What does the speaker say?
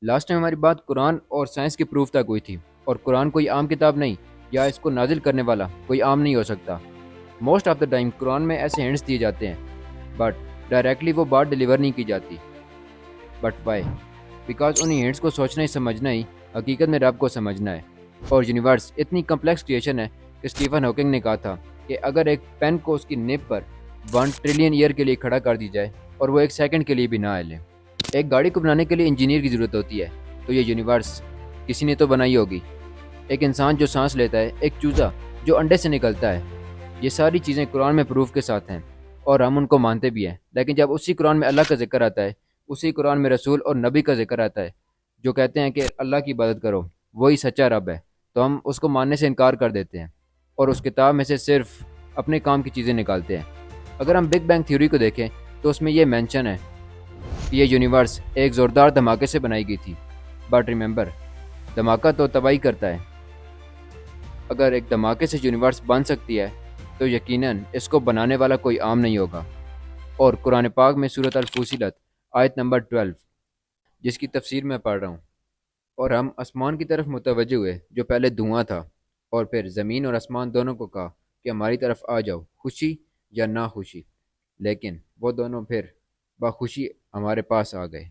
Last time ہماری بات قرآن اور سائنس کی پروف تک ہوئی تھی، اور قرآن کوئی عام کتاب نہیں، یا اس کو نازل کرنے والا کوئی عام نہیں ہو سکتا۔ موسٹ آف دا ٹائم قرآن میں ایسے ہینڈس دیے جاتے ہیں، بٹ ڈائریکٹلی وہ بات ڈیلیور نہیں کی جاتی۔ But why? بیکاز انہیں ہینڈس کو سوچنا ہی سمجھنا ہی حقیقت میں رب کو سمجھنا ہے۔ اور یونیورس اتنی کمپلیکس کریشن ہے کہ اسٹیفن ہاکنگ نے کہا تھا کہ اگر ایک پین کو اس کی نب پر 1 ٹریلین ایئر کے لیے کھڑا کر دی جائے اور وہ 1 سیکنڈ کے لیے بھی نہ ہلے۔ ایک گاڑی کو بنانے کے لیے انجینئر کی ضرورت ہوتی ہے، تو یہ یونیورس کسی نے تو بنائی ہوگی۔ ایک انسان جو سانس لیتا ہے، ایک چوزا جو انڈے سے نکلتا ہے، یہ ساری چیزیں قرآن میں پروف کے ساتھ ہیں، اور ہم ان کو مانتے بھی ہیں۔ لیکن جب اسی قرآن میں اللہ کا ذکر آتا ہے، اسی قرآن میں رسول اور نبی کا ذکر آتا ہے جو کہتے ہیں کہ اللہ کی عبادت کرو، وہی سچا رب ہے، تو ہم اس کو ماننے سے انکار کر دیتے ہیں اور اس کتاب میں سے صرف اپنے کام کی چیزیں نکالتے ہیں۔ اگر ہم بگ بینگ تھیوری کو دیکھیں تو اس میں یہ مینشن ہے کہ یہ یونیورس ایک زوردار دھماکے سے بنائی گئی تھی۔ بٹ ریممبر، دھماکہ تو تباہی کرتا ہے۔ اگر ایک دھماکے سے یونیورس بن سکتی ہے تو یقیناً اس کو بنانے والا کوئی عام نہیں ہوگا۔ اور قرآن پاک میں سورۃ الفصلت آیت نمبر 12، جس کی تفسیر میں پڑھ رہا ہوں: اور ہم آسمان کی طرف متوجہ ہوئے جو پہلے دھواں تھا، اور پھر زمین اور آسمان دونوں کو کہا کہ ہماری طرف آ جاؤ، خوشی یا ناخوشی، لیکن وہ دونوں پھر بخوشی ہمارے پاس آ گئے۔